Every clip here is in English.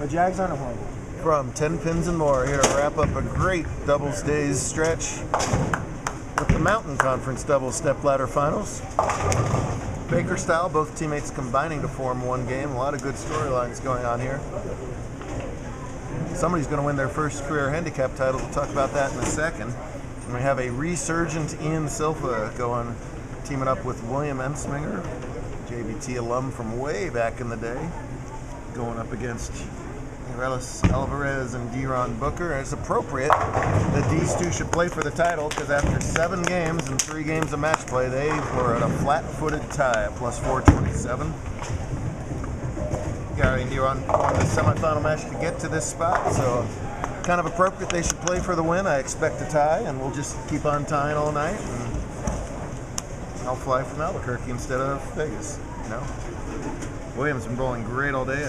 But Jags aren't horrible. From 10 Pins and More, here to wrap up a great doubles days stretch with the Mountain Conference doubles stepladder finals. Baker style, both teammates combining to form one game. A lot of good storylines going on here. Somebody's going to win their first career handicap title. We'll talk about that in a second. And we have a resurgent Ian Silva going, teaming up with William Ensminger, JBT alum from way back in the day, going up against Relis Alvarez and D-Ron Booker. And it's appropriate that these two should play for the title because after 7 games and 3 games of match play, they were at a flat-footed tie at plus 427. Gary and D-Ron won the semifinal match to get to this spot, so kind of appropriate they should play for the win. I expect a tie, and we'll just keep on tying all night. And I'll fly from Albuquerque instead of Vegas, you know. Williams been bowling great all day.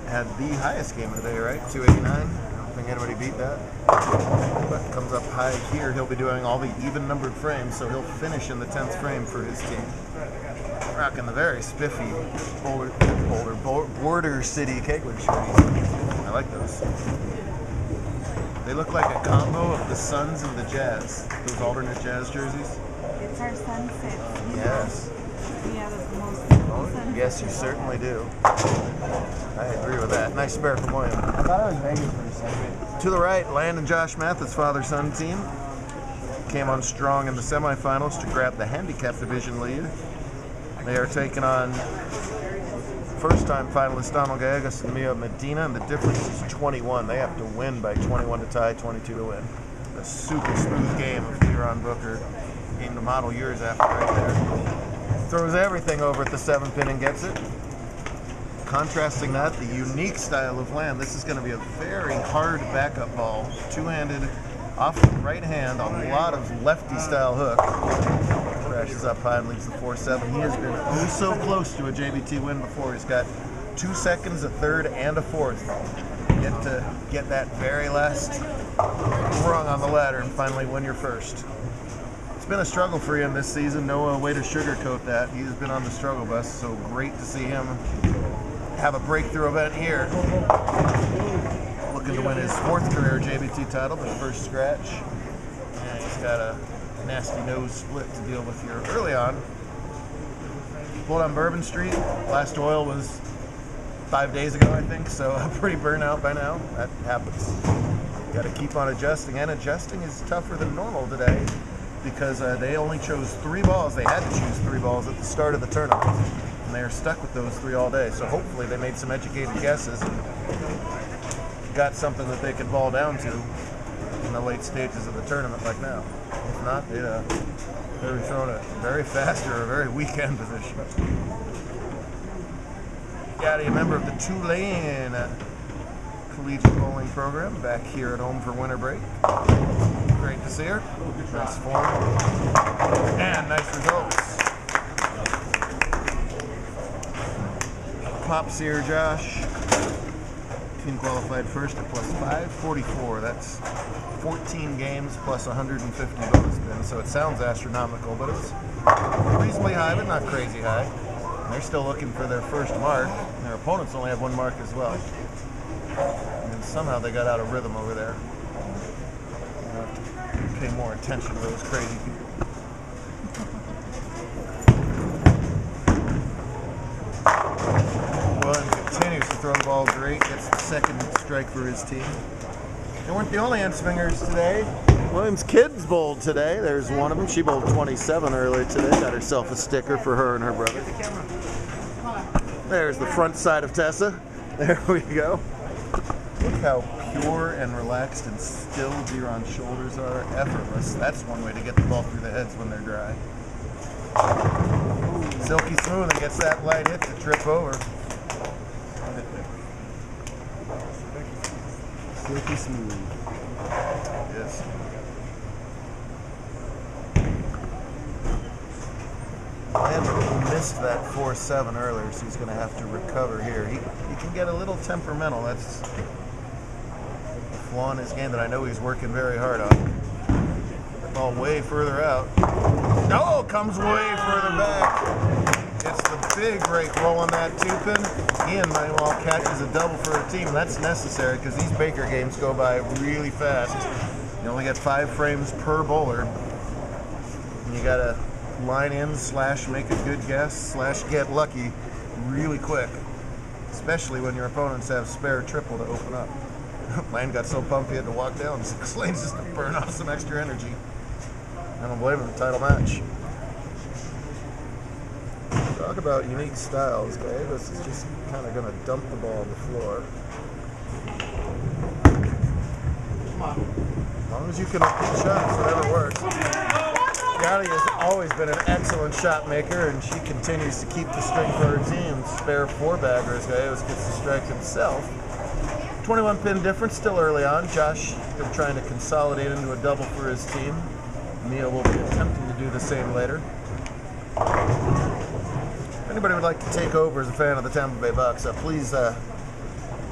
Had the highest game of the day, right? 289. I don't think anybody beat that. But comes up high here. He'll be doing all the even-numbered frames, so he'll finish in the 10th frame for his team. Rocking the very spiffy Border City Kegler shirties. I like those. They look like a combo of the Suns and the Jazz. Those alternate Jazz jerseys. It's our sunset. Yes. We have the most beautiful sunset. Yes, you certainly do. I agree with that. Nice spare from William. I thought it was Vegas for a second. To the right, Land and Josh Mathis, father-son team. Came on strong in the semifinals to grab the handicap division lead. They are taking on first-time finalist Donald Gallegos and Mia Medina, and the difference is 21. They have to win by 21 to tie, 22 to win. A super smooth game of D-Ron Booker. Game to model years after right there. Throws everything over at the 7-pin and gets it. Contrasting that, the unique style of Land. This is going to be a very hard backup ball. Two-handed, off the right hand, a lot of lefty-style hook. Crashes up high and leaves the 4-7. He has been oh so close to a JBT win before. He's got 2 seconds, a third, and a fourth. Yet to get that very last rung on the ladder and finally win your first. It's been a struggle for him this season. No way to sugarcoat that. He's been on the struggle bus, so great to see him have a breakthrough event here. Looking to win his 4th career JBT title, but first scratch. And he's got a nasty nose split to deal with here early on. Pulled on Bourbon Street. Last oil was 5 days ago, I think, so pretty burnt out by now. That happens. Got to keep on adjusting, and adjusting is tougher than normal today because they only chose 3 balls. They had to choose 3 balls at the start of the tournament, and they are stuck with those 3 all day. So hopefully they made some educated guesses and got something that they could ball down to in the late stages of the tournament like now. If not, they'd be throwing a very fast or a very weak end position. Gotti, a member of the Tulane Collegiate Bowling Program, back here at home for winter break. Great to see her. Nice form. And nice results. Pops here, Josh. Team qualified first at plus 544. That's 14 games plus 150 bonus spins, so it sounds astronomical, but it's reasonably high, but not crazy high. And they're still looking for their first mark. And their opponents only have 1 mark as well. And somehow they got out of rhythm over there. You have to pay more attention to those crazy people. Williams continues to throw the ball great, gets the 2nd strike for his team. They weren't the only Ensmingers today. Williams' kids bowled today. There's one of them. She bowled 27 earlier today. Got herself a sticker for her and her brother. There's the front side of Tessa. There we go. Look how pure and relaxed and still D-Ron's shoulders are. Effortless. That's one way to get the ball through the heads when they're dry. Silky smooth and gets that light hit to trip over. Silky smooth. Yes. Land missed that 4-7 earlier, so he's going to have to recover here. He can get a little temperamental. That's a flaw in his game that I know he's working very hard on. The ball way further out. Oh, comes way further back. gets the big rake roll on that 2-pin. Ian Manuel catches a double for her team. That's necessary because these Baker games go by really fast. You only get 5 frames per bowler. And you gotta line in / make a good guess / get lucky really quick. Especially when your opponents have spare triple to open up. Lane got so pumped he had to walk down 6 lanes just to burn off some extra energy. I don't blame him, title match. Talk about unique styles, okay? This is just kind of going to dump the ball on the floor. As long as you can hit shots, whatever works. Gowdy has always been an excellent shot maker, and she continues to keep the string for her team. Spare 4-baggers, Gallegos gets the strike himself. 21 pin difference still early on. Josh been trying to consolidate into a double for his team. Mia will be attempting to do the same later. If anybody would like to take over as a fan of the Tampa Bay Bucks, please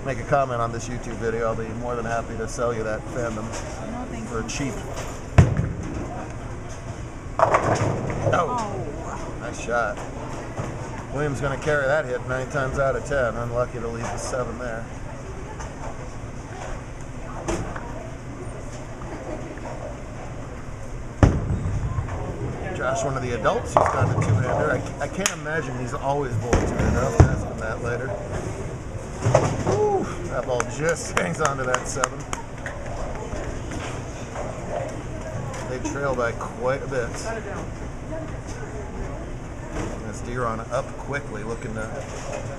make a comment on this YouTube video. I'll be more than happy to sell you that fandom for cheap. Oh, nice shot. Williams going to carry that hit 9 times out of 10. Unlucky to leave the 7 there. Josh, one of the adults who's got a 2-hander. I can't imagine he's always bowled 2-hander. I'll have to ask him that later. Woo, that ball just hangs on to that 7. They trail by quite a bit. As Deron up quickly, looking to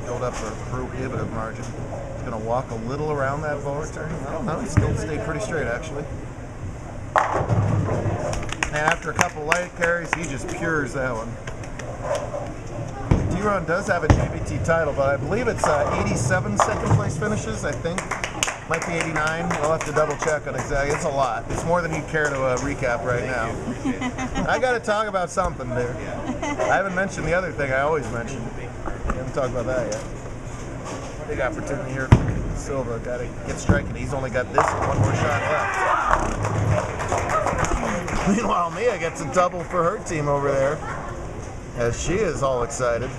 build up a prohibitive margin. He's going to walk a little around that ball return. I don't know, he still stayed pretty straight actually. And after a couple light carries, he just pures that one. Deron does have a JBT title, but I believe it's 87 second place finishes, I think. Might be 89. We'll have to double check on exactly. It's a lot. It's more than you'd care to recap right now. I got to talk about something there. I haven't mentioned the other thing I always mention. We haven't talked about that yet. Big opportunity here for Silva. Got to get striking. He's only got this and 1 more shot left. Meanwhile, Mia gets a double for her team over there, as she is all excited.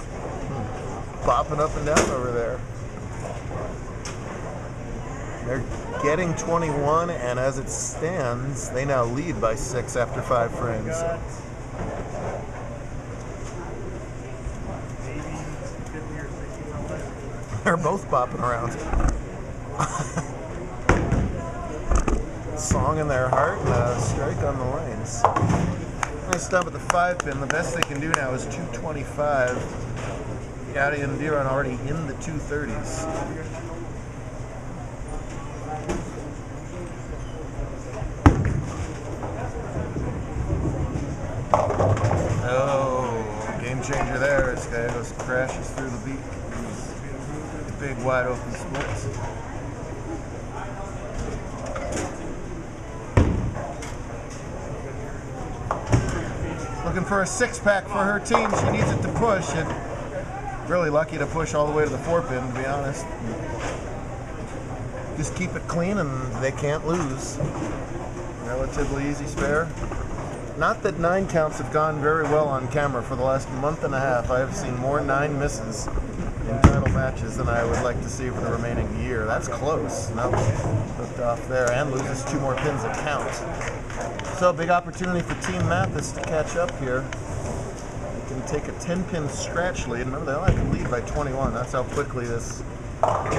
Bopping up and down over there. They're getting 21, and as it stands, they now lead by 6 after 5 frames. They're both bopping around. Song in their heart and a strike on the lanes. Nice stop at the 5-pin. The best they can do now is 225. Gowdy and Deron already in the 230s. Oh, game changer there as Gallegos crashes through the beak. Big wide open splits. Looking for a 6-pack for her team. She needs it to push. Really lucky to push all the way to the 4-pin, to be honest. Just keep it clean and they can't lose. Relatively easy spare. Not that 9 counts have gone very well on camera for the last month and a half. I have seen more 9 misses in title matches than I would like to see for the remaining year. That's close. No, hooked off there and loses 2 more pins that count. So big opportunity for Team Mathis to catch up here. They can take a 10-pin scratch lead. Remember, they only can lead by 21. That's how quickly this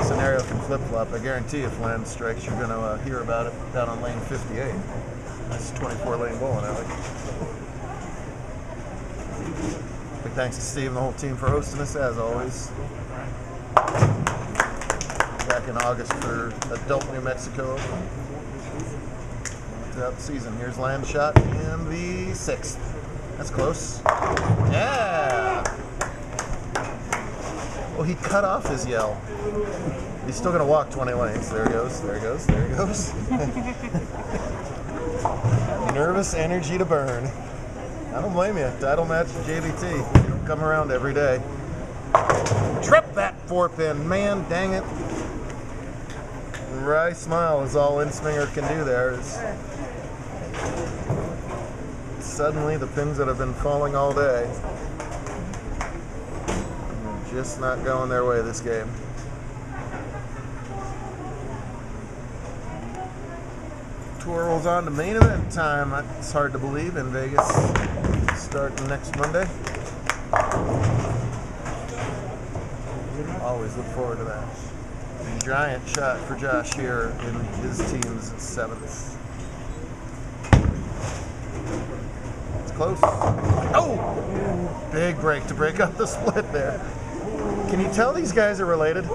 scenario can flip-flop. I guarantee if land strikes, you're going to hear about it down on lane 58. That's 24-lane bowling alley. Big thanks to Steve and the whole team for hosting us, as always. Back in August for Adult New Mexico. Throughout the season. Here's land shot in the 6th. That's close. Yeah! Well, he cut off his yell. He's still going to walk 20 lanes. There he goes, there he goes, there he goes. Nervous energy to burn. I don't blame you. Title match JBT. You don't come around every day. Trip that 4-pin. Man, dang it. Wry smile is all Insminger can do there. Suddenly the pins that have been falling all day Just not going their way this game. Tour rolls on to main event time. It's hard to believe in Vegas, starting next Monday. Always look forward to that. Giant shot for Josh here in his team's 7th. It's close. Oh! Big break to break up the split there. Can you tell these guys are related?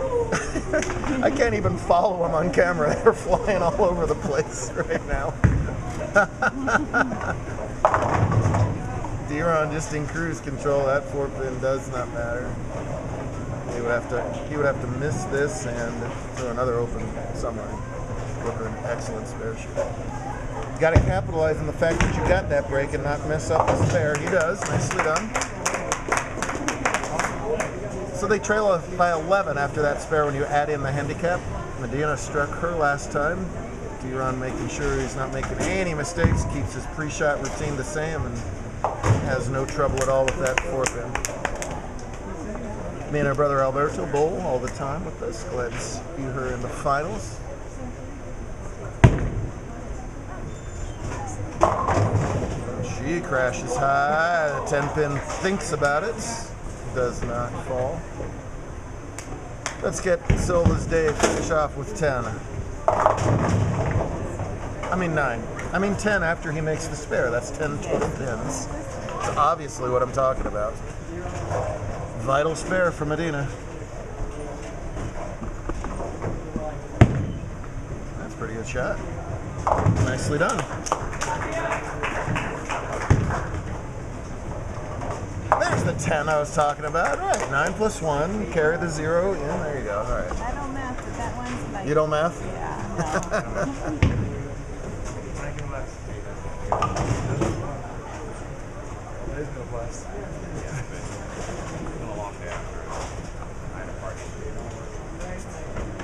I can't even follow them on camera. They're flying all over the place right now. D-Ron just in cruise control. That 4-pin does not matter. He would have to miss this and throw another open somewhere. With an excellent spare shoot. You got to capitalize on the fact that you got that break and not mess up the spare. He does. Nicely done. So they trail by 11 after that spare when you add in the handicap. Medina struck her last time. D-Ron making sure he's not making any mistakes, keeps his pre-shot routine the same, and has no trouble at all with that 4-pin. Me and our brother Alberto bowl all the time with us. Glad to see her in the finals. She crashes high. The 10-pin thinks about it. Does not fall. Let's get Silva's day finish off with 10. I mean 9. I mean 10 after he makes the spare. That's 10 total pins. That's obviously what I'm talking about. Vital spare for Medina. That's a pretty good shot. Nicely done. There's the 10 I was talking about. All right, 9 plus 1. Carry the 0 in. There you go. All right. I don't math, but that one's like... You don't math? Yeah, no.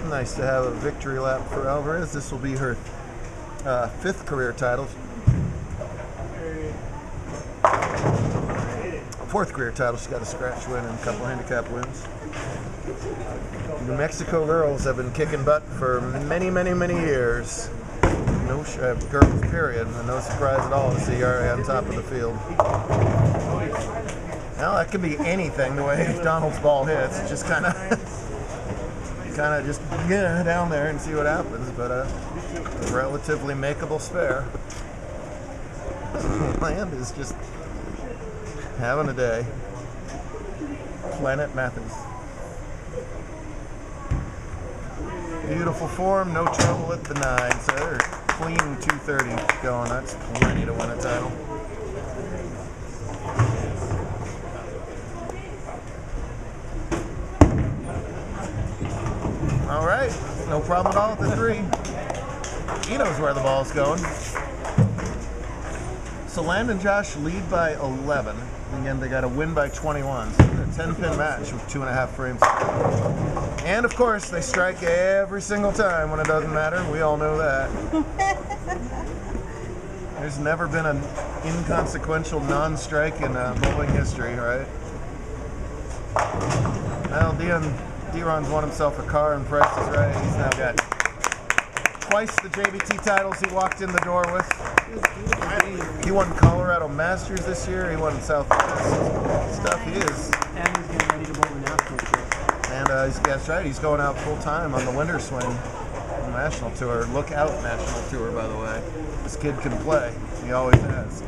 Nice to have a victory lap for Alvarez. This will be her 5th career title. 4th career title. She's got a scratch win and a couple handicap wins. New Mexico girls have been kicking butt for many, many, many years. No girls, period. And no surprise at all to see her on top of the field. Well, that could be anything the way Donald's ball hits. It's just kind of just get down there and see what happens. But a relatively makeable spare. Land is just having a day. Planet Matthews. Beautiful form, no trouble at the 9. So they're clean 230 going. That's plenty to win a title. All right, no problem at all with the 3. He knows where the ball's going. So Land and Josh lead by 11. Again, they got a win by 21. So a 10-pin match with 2.5 frames. And of course, they strike every single time when it doesn't matter. We all know that. There's never been an inconsequential non-strike in bowling history, right? Well, D-Ron's won himself a car and Price is Right. He's now got twice the JBT titles he walked in the door with. He won Colorado Masters this year. He won Southwest stuff. He is. And he's getting ready to bowl the national tour. And that's right. He's going out full time on the winter swing on the national tour. Look out, national tour, by the way. This kid can play. He always has.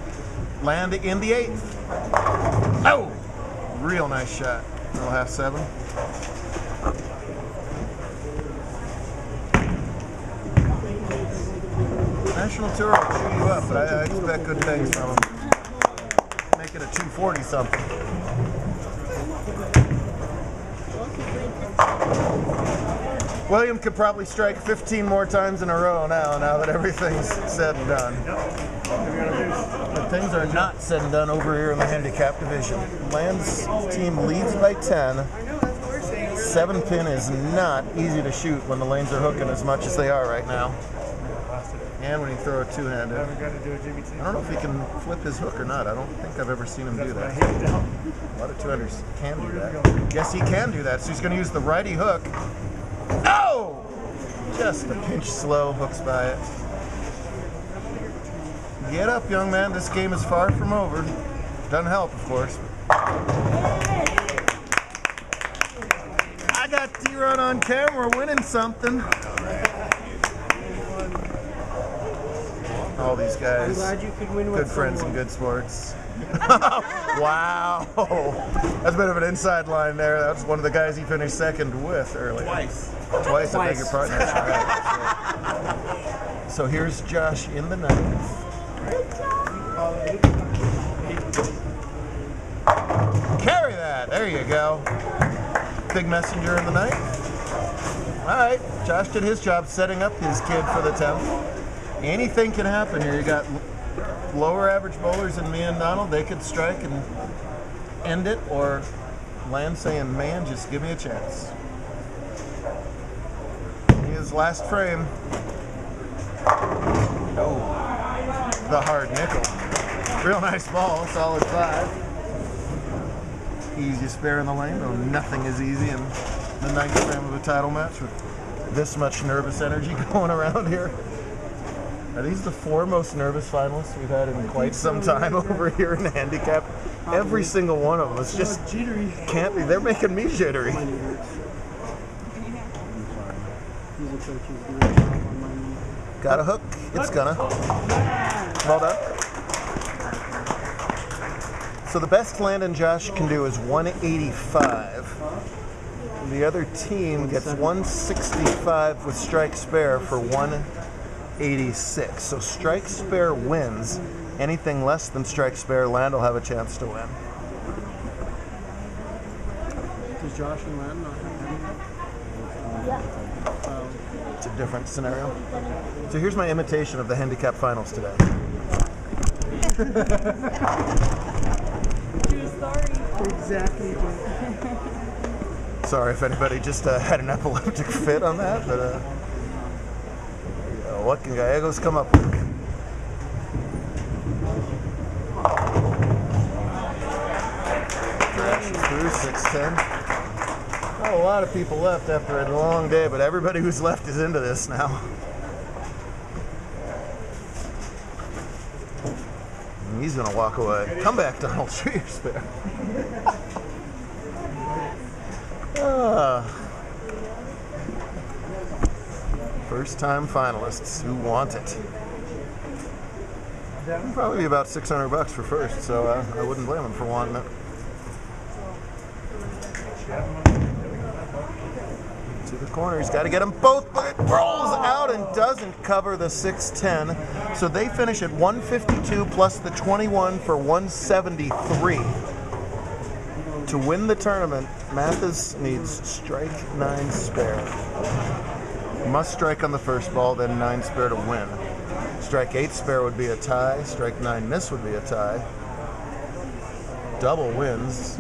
Land in the 8th. Oh, real nice shot. Little half 7. National tour will chew you up, but I expect good things from him. Make it a 240 something. William could probably strike 15 more times in a row now that everything's said and done. But things are not said and done over here in the handicap division. Land's team leads by 10. 7-pin is not easy to shoot when the lanes are hooking as much as they are right now. busted it. And when you throw a two-handed. I haven't got to do a JBT. I don't know if he can flip his hook or not. I don't think I've ever seen him do That's that. what I hate now. A lot of two-handers can do that. Yes, he can do that. So he's going to use the righty hook. Oh! Just a pinch slow, hooks by it. Get up, young man. This game is far from over. Doesn't help, of course. I got D-Ron on camera winning something. All these I'm guys, glad you could win with good friends and someone. good sports. Wow. That's a bit of an inside line there. That's one of the guys he finished second with earlier. Twice, I beg your pardon. That's right. So here's Josh in the ninth. Carry that. There you go. Big messenger in the ninth. All right. Josh did his job setting up his kid for the 10th. Anything can happen here. You got lower average bowlers than me and Donald. They could strike and end it, or land saying, man, just give me a chance. His last frame. Oh, the hard nickel. Real nice ball, solid 5. Easy spare in the lane, though nothing is easy in the 9th frame of a title match with this much nervous energy going around here. Are these the 4 most nervous finalists we've had in quite some time over here in the handicap? Every single one of them. It's just jittery. Can't be. They're making me jittery. Got a hook. It's gonna. Well done. So the best Landon Josh can do is 185. The other team gets 165 with strike spare for 186. So strike spare wins. Anything less than strike spare, Land will have a chance to win. Does Josh and Len not have any? It's a different scenario. So here's my imitation of the handicap finals today. True story. Exactly. Sorry if anybody just had an epileptic fit on that, but what can gallegos come up with? Through 610. Oh, a lot of people left after a long day, but everybody who's left is into this now. And he's gonna walk away. Come back, Donald. Show your spare. First time finalists who want it. It'll probably be about $600 for first, so I wouldn't blame them for wanting it. To the corner, he's got to get them both, but it rolls out and doesn't cover the 610. So they finish at 152 plus the 21 for 173. To win the tournament, Mathis needs strike 9 spare. Must strike on the first ball, then 9 spare to win. Strike 8 spare would be a tie. Strike 9 miss would be a tie. Double wins.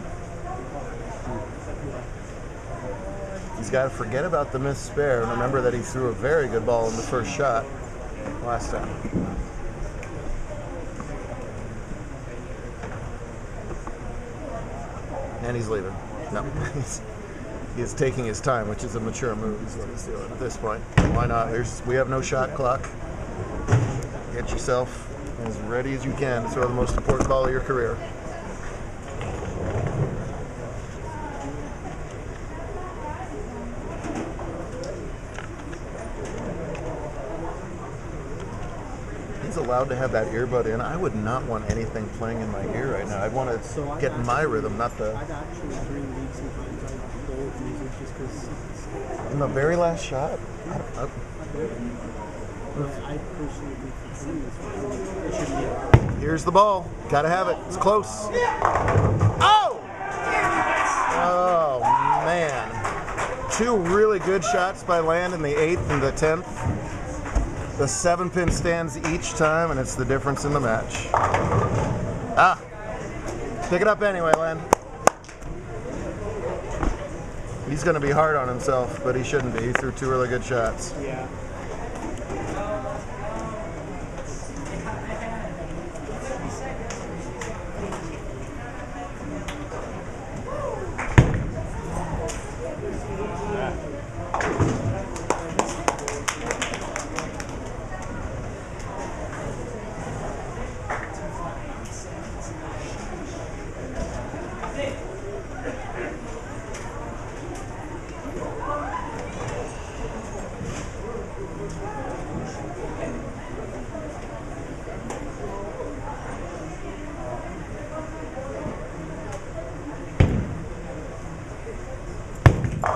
He's got to forget about the missed spare and remember that he threw a very good ball in the first shot last time. And he's leaving. No, he's taking his time, which is a mature move. Is what he's doing at this point. Why not? We have no shot clock. Get yourself as ready as you can to throw the most important ball of your career. He's allowed to have that earbud in. I would not want anything playing in my ear right now. I'd want to get in my rhythm, not the... I'd actually during league sometimes I go with music just because In the very last shot? I personally think for some it should be allowed. Here's the ball. Gotta have it. It's close. Oh! Oh, man. 2 really good shots by Land in the 8th and the 10th. The 7-pin stands each time, and it's the difference in the match. Ah! Pick it up anyway, Land. He's going to be hard on himself, but he shouldn't be. He threw 2 really good shots. Yeah. All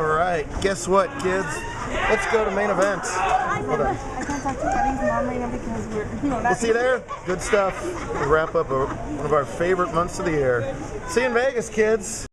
right, guess what, kids? Let's go to main event. Hold on. I can't talk to Eddie's mom right now because We'll see you there. Good stuff. We wrap up one of our favorite months of the year. See you in Vegas, kids.